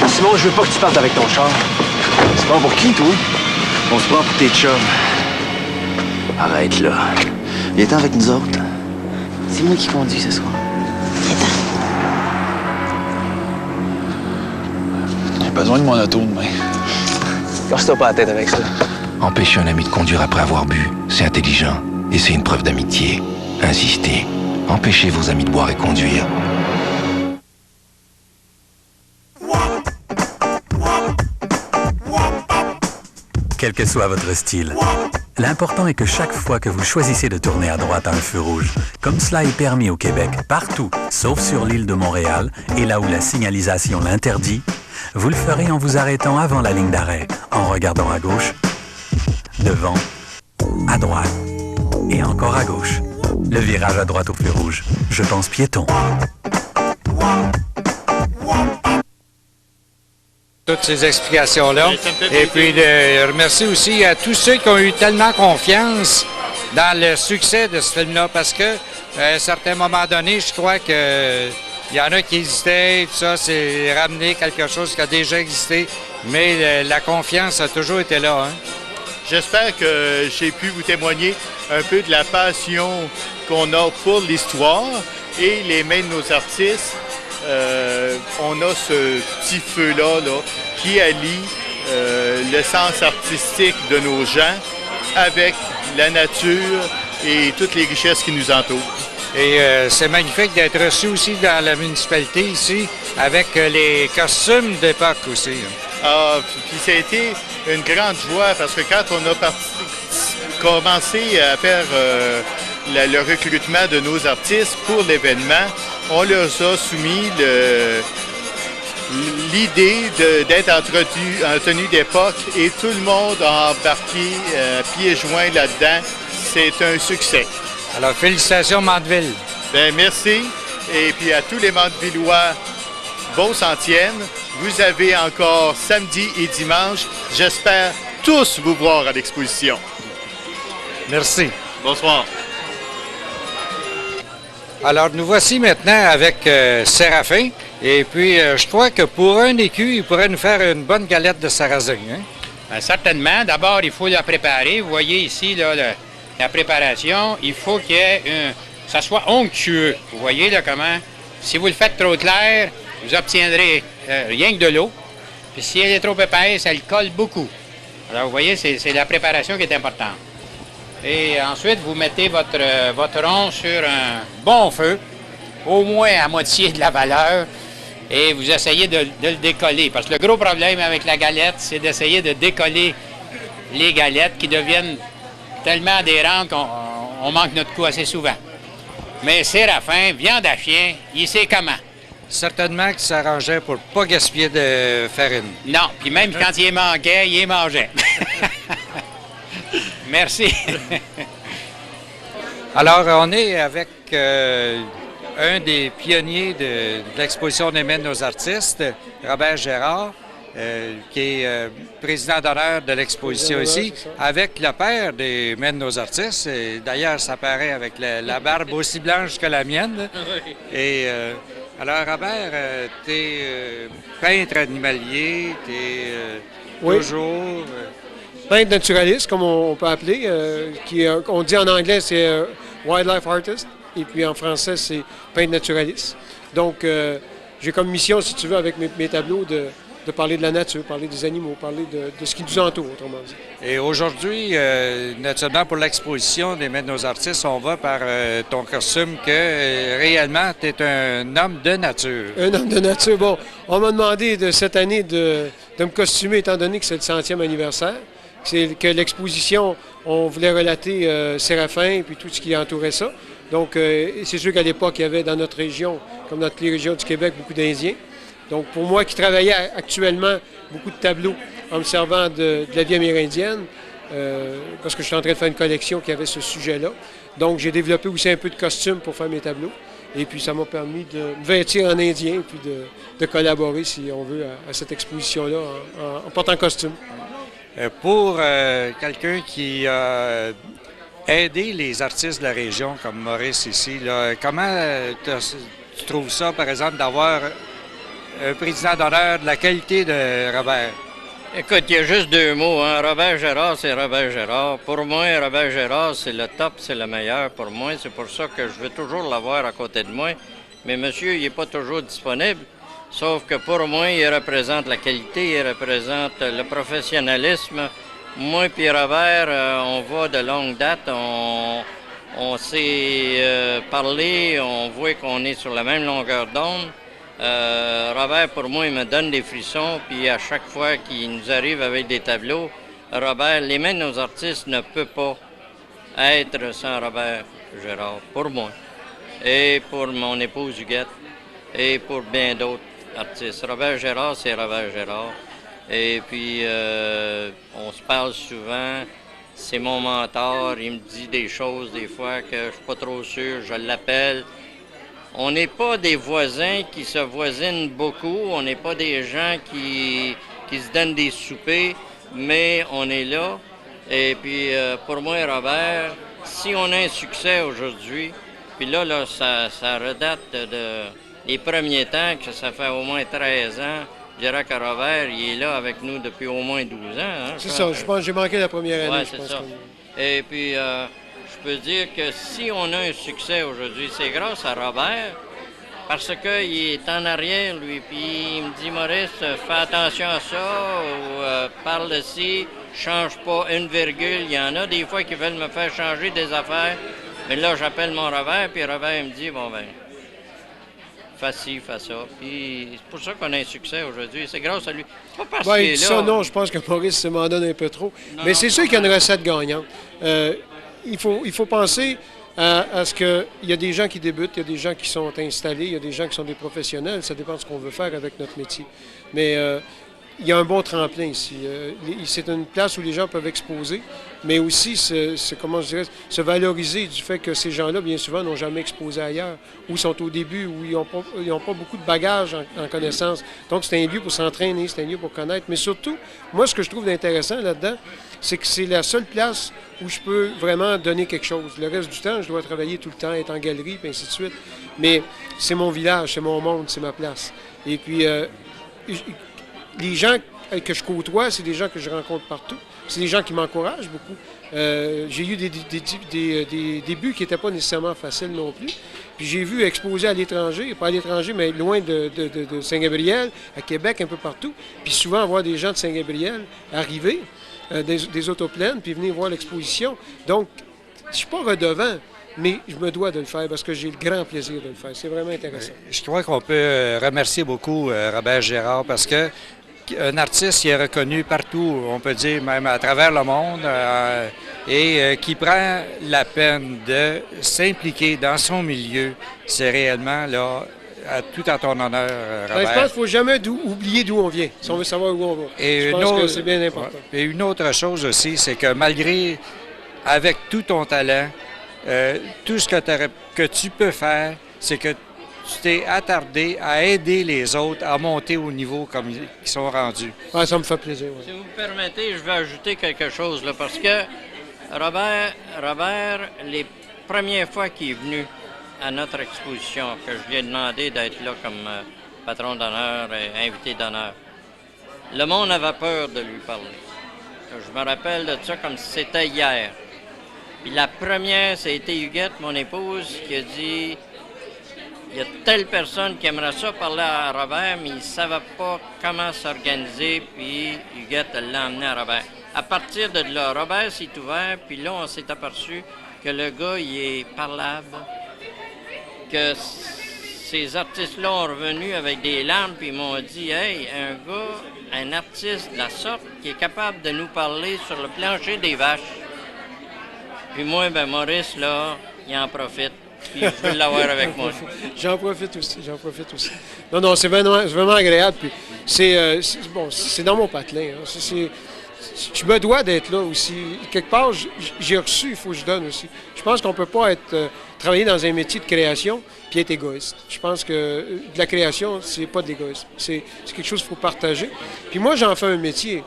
Simon, je veux pas que tu partes avec ton char. C'est pas pour qui, toi? On se prend pour tes chums. Arrête, là. Viens-t'en avec nous autres. C'est moi qui conduis ce soir. J'ai besoin de mon auto demain. Casse-toi pas la tête avec ça. Empêcher un ami de conduire après avoir bu, c'est intelligent et c'est une preuve d'amitié. Insistez. Empêchez vos amis de boire et conduire. Quel que soit votre style, l'important est que chaque fois que vous choisissez de tourner à droite à un feu rouge, comme cela est permis au Québec, partout, sauf sur l'île de Montréal et là où la signalisation l'interdit, vous le ferez en vous arrêtant avant la ligne d'arrêt, en regardant à gauche, devant, à droite et encore à gauche. Le virage à droite au feu rouge, je pense piéton. Toutes ces explications-là. Et puis de remercier aussi à tous ceux qui ont eu tellement confiance dans le succès de ce film-là, parce que à un certain moment donné, je crois que il y en a qui hésitaient, tout ça, c'est ramener quelque chose qui a déjà existé, mais la confiance a toujours été là. Hein? J'espère que j'ai pu vous témoigner un peu de la passion qu'on a pour l'histoire et les mains de nos artistes. On a ce petit feu-là qui allie le sens artistique de nos gens avec la nature et toutes les richesses qui nous entourent. Et c'est magnifique d'être reçu aussi dans la municipalité ici avec les costumes d'époque aussi. Ah, puis ça a été une grande joie parce que quand on a commencé à faire le recrutement de nos artistes pour l'événement, on leur a soumis l'idée d'être en tenue d'époque et tout le monde a embarqué pieds joints là-dedans. C'est un succès. Alors, félicitations Mandeville. Bien, merci. Et puis à tous les Mandevillois, bon centième. Vous avez encore samedi et dimanche. J'espère tous vous voir à l'exposition. Merci. Bonsoir. Alors, nous voici maintenant avec Séraphin. Et puis, je crois que pour un écu, il pourrait nous faire une bonne galette de sarrasin. Hein? Bien, certainement. D'abord, il faut la préparer. Vous voyez ici là, la préparation. Il faut que ça soit onctueux. Vous voyez là comment? Si vous le faites trop clair, vous obtiendrez rien que de l'eau. Puis si elle est trop épaisse, elle colle beaucoup. Alors, vous voyez, c'est la préparation qui est importante. Et ensuite, vous mettez votre rond sur un bon feu, au moins à moitié de la valeur, et vous essayez de le décoller. Parce que le gros problème avec la galette, c'est d'essayer de décoller les galettes qui deviennent tellement adhérentes qu'on manque notre coup assez souvent. Mais Séraphin, viande à chien, il sait comment. Certainement qu'il s'arrangeait pour ne pas gaspiller de farine. Non, puis même quand il manquait, il mangeait. Merci. Alors, on est avec un des pionniers de l'exposition des Mets de nos artistes, Robert Gérard, qui est président d'honneur de l'exposition ici, avec le père des Mets de nos artistes. Et d'ailleurs, ça paraît avec la barbe aussi blanche que la mienne. Et alors, Robert, tu es peintre animalier, tu es toujours... Peintre naturaliste, comme on peut appeler, on dit en anglais c'est wildlife artist, et puis en français c'est peintre naturaliste. Donc j'ai comme mission, si tu veux, avec mes tableaux, de parler de la nature, parler des animaux, parler de ce qui nous entoure, autrement dit. Et aujourd'hui, naturellement, pour l'exposition des Mets de nos artistes, on va par ton costume que réellement, tu es un homme de nature. Un homme de nature. Bon, on m'a demandé cette année de me costumer, étant donné que c'est le 100e anniversaire. C'est que l'exposition, on voulait relater Séraphin et puis tout ce qui entourait ça. Donc, c'est sûr qu'à l'époque, il y avait dans notre région, comme dans toutes les régions du Québec, beaucoup d'Indiens. Donc, pour moi qui travaillais actuellement beaucoup de tableaux en me servant de la vie amérindienne, parce que je suis en train de faire une collection qui avait ce sujet-là. Donc, j'ai développé aussi un peu de costume pour faire mes tableaux. Et puis, ça m'a permis de me vêtir en indien et puis de collaborer, si on veut, à cette exposition-là en portant costume. Pour quelqu'un qui a aidé les artistes de la région, comme Maurice ici, là, comment tu trouves ça, par exemple, d'avoir un président d'honneur de la qualité de Robert? Écoute, il y a juste deux mots, hein. Robert Gérard, c'est Robert Gérard. Pour moi, Robert Gérard, c'est le top, c'est le meilleur pour moi. C'est pour ça que je veux toujours l'avoir à côté de moi. Mais monsieur, il n'est pas toujours disponible. Sauf que pour moi, il représente la qualité, il représente le professionnalisme. Moi et Robert, on va de longue date, on s'est parlé, on voit qu'on est sur la même longueur d'onde. Robert, pour moi, il me donne des frissons, puis à chaque fois qu'il nous arrive avec des tableaux, Robert, les Mains de nos artistes ne peut pas être sans Robert Gérard, pour moi, et pour mon épouse Huguette, et pour bien d'autres artistes. Robert Gérard, c'est Robert Gérard. Et puis, on se parle souvent. C'est mon mentor. Il me dit des choses des fois que je ne suis pas trop sûr. Je l'appelle. On n'est pas des voisins qui se voisinent beaucoup. On n'est pas des gens qui se donnent des soupers. Mais on est là. Et puis, pour moi, Robert, si on a un succès aujourd'hui, puis là ça redate des premiers temps, que ça fait au moins 13 ans. Je dirais que Robert, il est là avec nous depuis au moins 12 ans. Hein, c'est ça, je pense que j'ai manqué la première année. Oui, c'est ça. Et puis, je peux dire que si on a un succès aujourd'hui, c'est grâce à Robert, parce qu'il est en arrière, lui, puis il me dit, Maurice, fais attention à ça, ou parle de ci, change pas une virgule. Il y en a des fois qui veulent me faire changer des affaires, mais là, j'appelle mon Robert, puis Robert, il me dit, bon ben, fais ci, fais ça. Puis c'est pour ça qu'on a un succès aujourd'hui. C'est grâce à lui. Pas parce qu'il est là. Ça, non, je pense que Maurice m'en donne un peu trop. Non, mais c'est sûr qu'il y a une recette gagnante. Il faut penser à ce qu'il y a des gens qui débutent, il y a des gens qui sont installés, il y a des gens qui sont des professionnels. Ça dépend de ce qu'on veut faire avec notre métier. Mais il y a un bon tremplin ici. C'est une place où les gens peuvent exposer, mais aussi se valoriser du fait que ces gens-là, bien souvent, n'ont jamais exposé ailleurs, ou sont au début, où ils n'ont pas beaucoup de bagages en connaissance. Donc, c'est un lieu pour s'entraîner, c'est un lieu pour connaître. Mais surtout, moi, ce que je trouve d'intéressant là-dedans, c'est que c'est la seule place où je peux vraiment donner quelque chose. Le reste du temps, je dois travailler tout le temps, être en galerie, puis ainsi de suite. Mais c'est mon village, c'est mon monde, c'est ma place. Et puis, les gens que je côtoie, c'est des gens que je rencontre partout. C'est des gens qui m'encouragent beaucoup. J'ai eu des débuts qui n'étaient pas nécessairement faciles non plus. Puis j'ai vu exposer à l'étranger, pas à l'étranger, mais loin de Saint-Gabriel, à Québec, un peu partout. Puis souvent voir des gens de Saint-Gabriel arriver, des autoplaines, puis venir voir l'exposition. Donc, je ne suis pas redevant, mais je me dois de le faire parce que j'ai le grand plaisir de le faire. C'est vraiment intéressant. Je crois qu'on peut remercier beaucoup Robert Gérard parce que un artiste qui est reconnu partout, on peut dire même à travers le monde, et qui prend la peine de s'impliquer dans son milieu, c'est réellement là, tout à ton honneur, Robert. Je pense qu'il ne faut jamais oublier d'où on vient, si on veut savoir où on va. Je pense que c'est bien important. Et une autre chose aussi, c'est que malgré, avec tout ton talent, tout ce que tu peux faire, c'est que tu t'es attardé à aider les autres à monter au niveau comme ils sont rendus. Ah, ça me fait plaisir. Ouais. Si vous me permettez, je vais ajouter quelque chose, là, parce que Robert, les premières fois qu'il est venu à notre exposition, que je lui ai demandé d'être là comme patron d'honneur et invité d'honneur, le monde avait peur de lui parler. Je me rappelle de ça comme si c'était hier. Puis la première, ça a été Huguette, mon épouse, qui a dit... Il y a telle personne qui aimerait ça parler à Robert, mais il ne savait pas comment s'organiser, puis Huguette l'a emmené à Robert. À partir de là, Robert s'est ouvert, puis là, on s'est aperçu que le gars, il est parlable, que ces artistes-là ont revenu avec des larmes, puis ils m'ont dit « Hey, un artiste de la sorte qui est capable de nous parler sur le plancher des vaches. » Puis moi, ben Maurice, là, il en profite. Puis je veux l'avoir avec moi. J'en profite aussi. Non, c'est vraiment agréable. Puis c'est dans mon patelin. Hein. Je me dois d'être là aussi. Quelque part, j'ai reçu, il faut que je donne aussi. Je pense qu'on ne peut pas travailler dans un métier de création puis être égoïste. Je pense que de la création, c'est pas de l'égoïsme. C'est quelque chose qu'il faut partager. Puis moi, j'en fais un métier.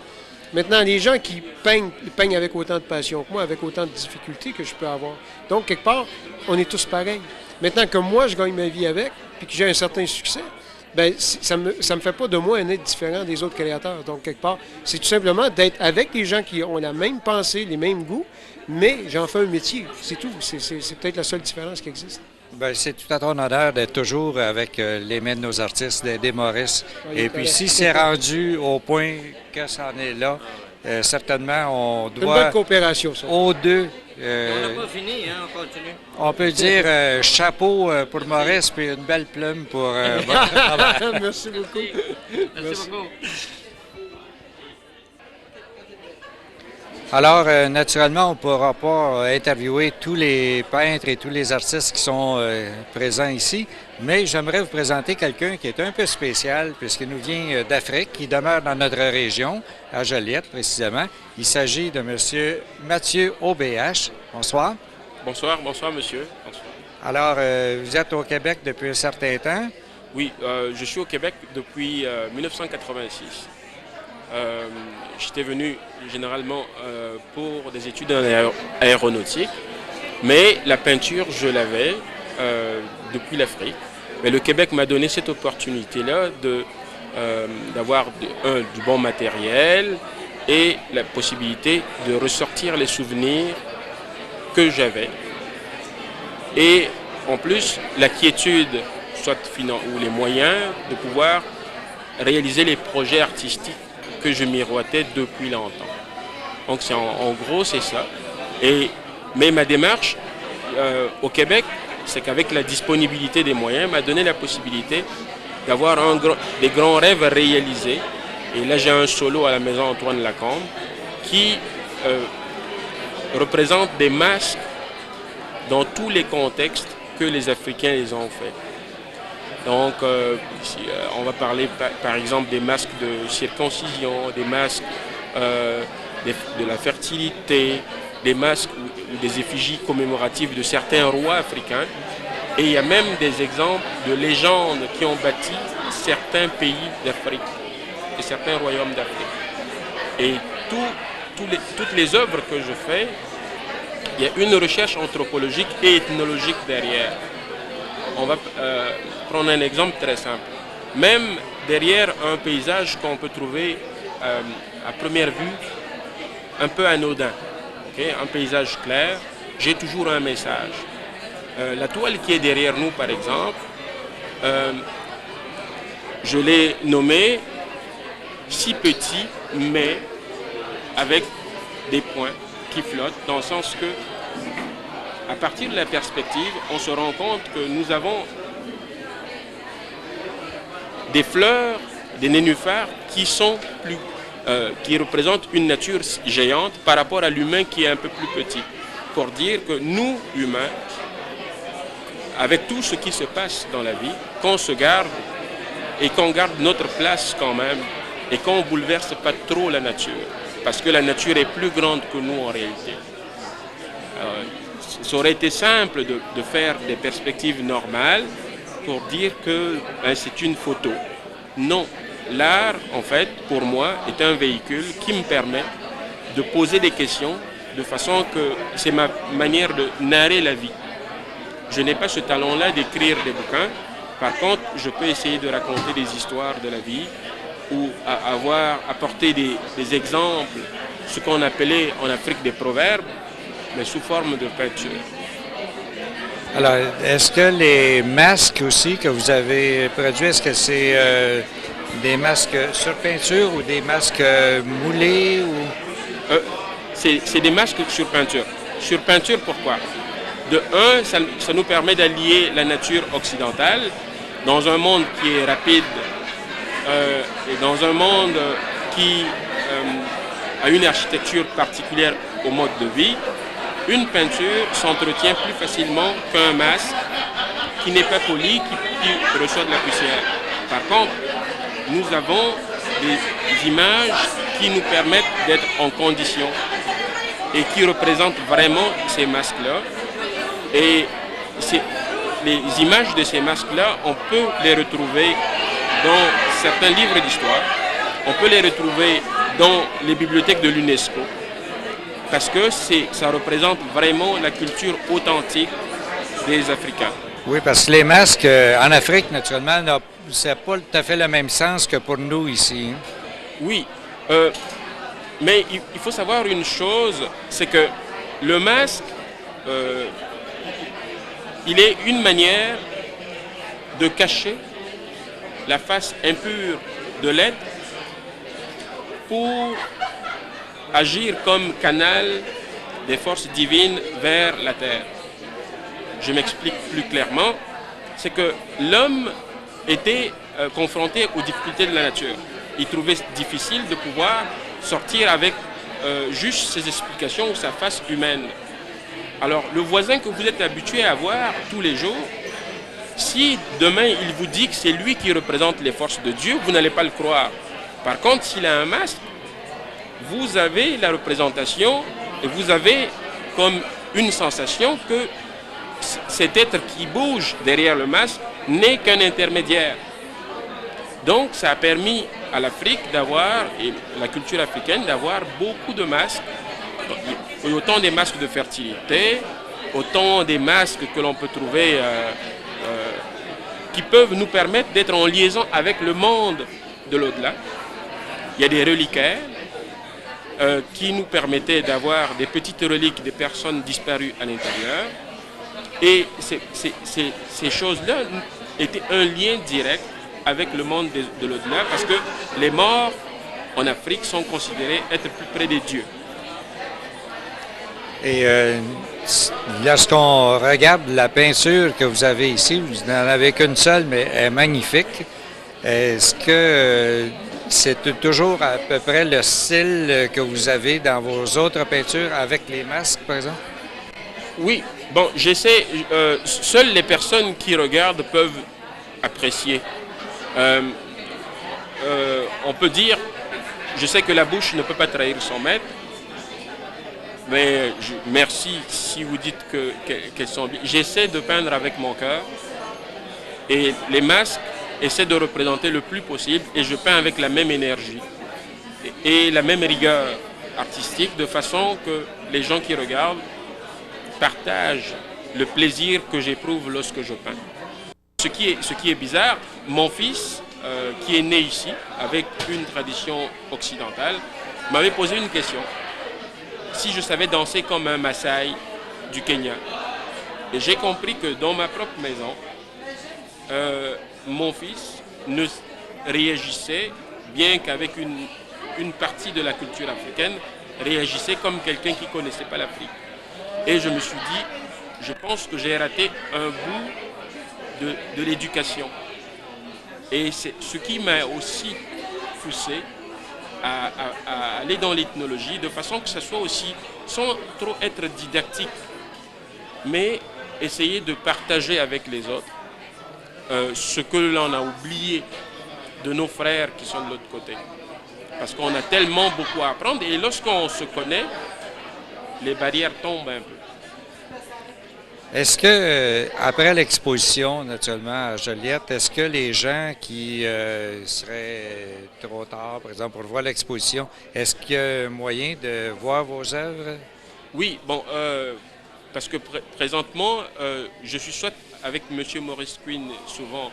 Maintenant, les gens qui peignent avec autant de passion que moi, avec autant de difficultés que je peux avoir. Donc, quelque part, on est tous pareils. Maintenant que moi, je gagne ma vie avec, puis que j'ai un certain succès, bien, ça me fait pas de moi un être différent des autres créateurs. Donc, quelque part, c'est tout simplement d'être avec les gens qui ont la même pensée, les mêmes goûts, mais j'en fais un métier. C'est tout. C'est peut-être la seule différence qui existe. Bien, c'est tout à ton honneur d'être toujours avec les mains de nos artistes, d'aider Maurice. Et puis, si c'est rendu au point que ça en est là, certainement, on doit... Une bonne coopération, ça. Aux deux. On n'a pas fini, hein, on continue. On peut dire chapeau pour Maurice, puis une belle plume pour votre travail. Merci beaucoup. Merci beaucoup. Alors, naturellement, on ne pourra pas interviewer tous les peintres et tous les artistes qui sont présents ici, mais j'aimerais vous présenter quelqu'un qui est un peu spécial puisqu'il nous vient d'Afrique, qui demeure dans notre région, à Joliette précisément. Il s'agit de M. Mathieu OBH. Bonsoir. Bonsoir, monsieur. Bonsoir. Alors, vous êtes au Québec depuis un certain temps? Oui, je suis au Québec depuis 1986. J'étais venu généralement pour des études en aéronautique, mais la peinture, je l'avais depuis l'Afrique. Mais le Québec m'a donné cette opportunité-là d'avoir du bon matériel et la possibilité de ressortir les souvenirs que j'avais. Et en plus, la quiétude, ou les moyens de pouvoir réaliser les projets artistiques que je miroitais depuis longtemps. Donc en gros, c'est ça. Mais ma démarche au Québec, c'est qu'avec la disponibilité des moyens, m'a donné la possibilité d'avoir des grands rêves à réaliser. Et là, j'ai un solo à la maison Antoine Lacombe qui représente des masques dans tous les contextes que les Africains les ont faits. Donc, on va parler par exemple des masques de circoncision, des masques de la fertilité, des masques ou des effigies commémoratives de certains rois africains. Et il y a même des exemples de légendes qui ont bâti certains pays d'Afrique et certains royaumes d'Afrique. Et toutes les œuvres que je fais, il y a une recherche anthropologique et ethnologique derrière. On va prendre un exemple très simple. même derrière un paysage qu'on peut trouver à première vue un peu anodin, okay? Un paysage clair, j'ai toujours un message. La toile qui est derrière nous, par exemple, je l'ai nommée si petit, mais avec des points qui flottent, dans le sens que, à partir de la perspective, on se rend compte que nous avons des fleurs, des nénuphars qui représentent une nature géante par rapport à l'humain qui est un peu plus petit. Pour dire que nous, humains, avec tout ce qui se passe dans la vie, qu'on se garde et qu'on garde notre place quand même et qu'on ne bouleverse pas trop la nature, parce que la nature est plus grande que nous en réalité. Ça aurait été simple de faire des perspectives normales pour dire que c'est une photo. Non, l'art, en fait, pour moi, est un véhicule qui me permet de poser des questions de façon que c'est ma manière de narrer la vie. Je n'ai pas ce talent-là d'écrire des bouquins. Par contre, je peux essayer de raconter des histoires de la vie ou apporter des exemples, ce qu'on appelait en Afrique des proverbes, mais sous forme de peinture. Alors, est-ce que les masques aussi que vous avez produits, est-ce que c'est des masques sur peinture ou des masques moulés ou... C'est des masques sur peinture. Sur peinture, pourquoi? De un, ça nous permet d'allier la nature occidentale dans un monde qui est rapide et dans un monde qui a une architecture particulière au mode de vie. Une peinture s'entretient plus facilement qu'un masque qui n'est pas poli, qui reçoit de la poussière. Par contre, nous avons des images qui nous permettent d'être en condition et qui représentent vraiment ces masques-là. Et les images de ces masques-là, on peut les retrouver dans certains livres d'histoire, on peut les retrouver dans les bibliothèques de l'UNESCO, parce que ça représente vraiment la culture authentique des Africains. Oui, parce que les masques en Afrique, naturellement, ça n'a pas tout à fait le même sens que pour nous ici. Oui, mais il faut savoir une chose, c'est que le masque, il est une manière de cacher la face impure de l'être pour agir comme canal des forces divines vers la terre. Je m'explique plus clairement, c'est que l'homme était confronté aux difficultés de la nature. Il trouvait difficile de pouvoir sortir avec juste ses explications ou sa face humaine. Alors, le voisin que vous êtes habitué à voir tous les jours, si demain il vous dit que c'est lui qui représente les forces de Dieu, vous n'allez pas le croire. Par contre, s'il a un masque, vous avez la représentation et vous avez comme une sensation que cet être qui bouge derrière le masque n'est qu'un intermédiaire. Donc, ça a permis à l'Afrique d'avoir, et la culture africaine, d'avoir beaucoup de masques. Autant des masques de fertilité, autant des masques que l'on peut trouver qui peuvent nous permettre d'être en liaison avec le monde de l'au-delà. Il y a des reliquaires qui nous permettaient d'avoir des petites reliques des personnes disparues à l'intérieur. Et ces choses-là étaient un lien direct avec le monde de l'au-delà, parce que les morts en Afrique sont considérés être plus près des dieux. Et lorsqu'on regarde la peinture que vous avez ici, vous n'en avez qu'une seule, mais elle est magnifique. Est-ce que c'est toujours à peu près le style que vous avez dans vos autres peintures avec les masques, par exemple? Oui. Bon, j'essaie. Seules les personnes qui regardent peuvent apprécier. On peut dire, je sais que la bouche ne peut pas trahir son maître, mais merci si vous dites qu'elles sont bien. J'essaie de peindre avec mon cœur et les masques essaient de représenter le plus possible et je peins avec la même énergie et la même rigueur artistique de façon que les gens qui regardent partagent le plaisir que j'éprouve lorsque je peins. Ce qui est bizarre, mon fils qui est né ici, avec une tradition occidentale, m'avait posé une question. Si je savais danser comme un Maasai du Kenya. Et j'ai compris que dans ma propre maison, mon fils ne réagissait, bien qu'avec une partie de la culture africaine, réagissait comme quelqu'un qui ne connaissait pas l'Afrique. Et je me suis dit, je pense que j'ai raté un bout de l'éducation. Et c'est ce qui m'a aussi poussé à aller dans l'ethnologie de façon que ça soit aussi, sans trop être didactique, mais essayer de partager avec les autres ce que l'on a oublié de nos frères qui sont de l'autre côté. Parce qu'on a tellement beaucoup à apprendre et lorsqu'on se connaît, les barrières tombent un peu. Est-ce que, après l'exposition, naturellement, à Joliette, est-ce que les gens qui seraient trop tard, par exemple, pour voir l'exposition, est-ce qu'il y a moyen de voir vos œuvres? Oui, bon, parce que présentement, je suis soit avec M. Maurice Quinn souvent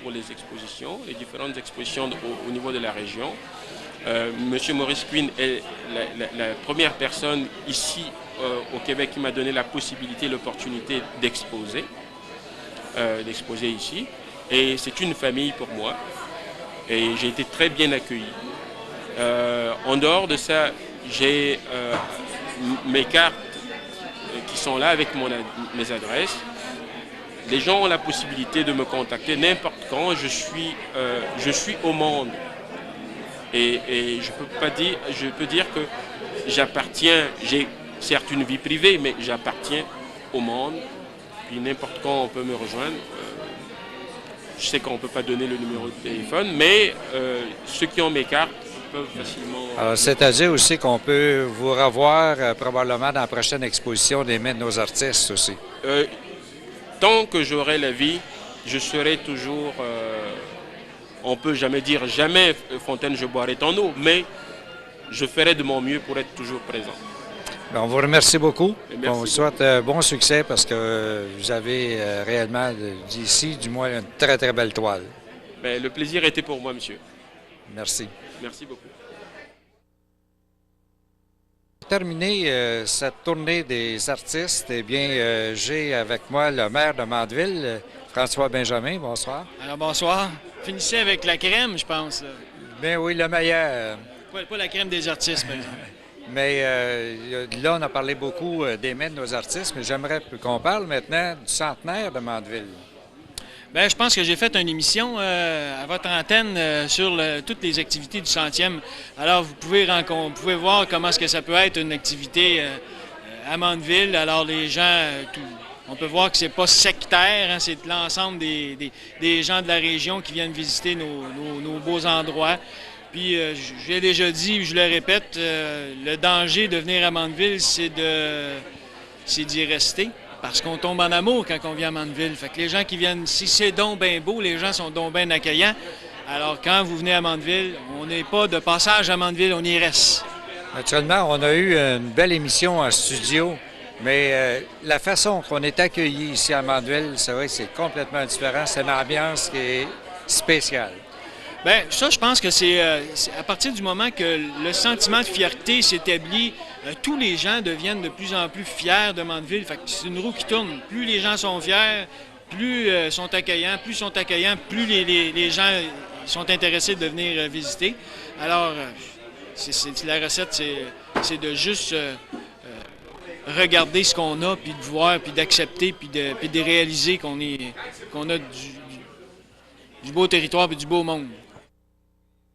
pour les expositions, les différentes expositions au niveau de la région. M. Maurice Quinn est la première personne ici au Québec qui m'a donné la possibilité, l'opportunité d'exposer ici. Et c'est une famille pour moi. Et j'ai été très bien accueilli. En dehors de ça, j'ai mes cartes qui sont là avec mes adresses. Les gens ont la possibilité de me contacter n'importe quand. Je suis au monde. Et je peux dire que j'appartiens, j'ai certes une vie privée, mais j'appartiens au monde. Puis n'importe quand on peut me rejoindre. Je sais qu'on ne peut pas donner le numéro de téléphone, mais ceux qui ont mes cartes peuvent facilement... Alors, c'est-à-dire aussi qu'on peut vous revoir probablement dans la prochaine exposition des mains de nos artistes aussi. Tant que j'aurai la vie, je serai toujours... on ne peut jamais dire jamais, Fontaine, je boirai ton eau, mais je ferai de mon mieux pour être toujours présent. Bien, on vous remercie beaucoup. On vous souhaite bon succès parce que vous avez réellement, d'ici, du moins, une très, très belle toile. Bien, le plaisir était pour moi, monsieur. Merci. Merci beaucoup. Pour terminer cette tournée des artistes, eh bien, j'ai avec moi le maire de Mandeville, François Benjamin. Bonsoir. Alors, bonsoir. Finissez avec la crème, je pense. Bien oui, le meilleur. Pas la crème des artistes, par exemple. Mais là, on a parlé beaucoup des mains de nos artistes, mais j'aimerais qu'on parle maintenant du centenaire de Mandeville. Bien, je pense que j'ai fait une émission à votre antenne sur toutes les activités du 100e. Alors, vous pouvez voir comment est-ce que ça peut être une activité à Mandeville. Alors, les gens, on peut voir que c'est pas sectaire, hein, c'est l'ensemble des gens de la région qui viennent visiter nos beaux endroits. Puis, j'ai déjà dit, je le répète, le danger de venir à Mandeville, c'est d'y rester. Parce qu'on tombe en amour quand on vient à Mandeville. Fait que les gens qui viennent ici, c'est donc bien beau, les gens sont donc bien accueillants. Alors, quand vous venez à Mandeville, on n'est pas de passage à Mandeville, on y reste. Naturellement, on a eu une belle émission en studio, mais la façon qu'on est accueilli ici à Mandeville, c'est vrai que c'est complètement différent. C'est une ambiance qui est spéciale. Bien, ça, je pense que c'est à partir du moment que le sentiment de fierté s'établit, tous les gens deviennent de plus en plus fiers de Mandeville. Fait que c'est une roue qui tourne. Plus les gens sont fiers, plus sont accueillants, plus les gens sont intéressés de venir visiter. Alors, la recette, c'est de juste regarder ce qu'on a, puis de voir, puis d'accepter, puis de réaliser qu'on a du beau territoire et du beau monde.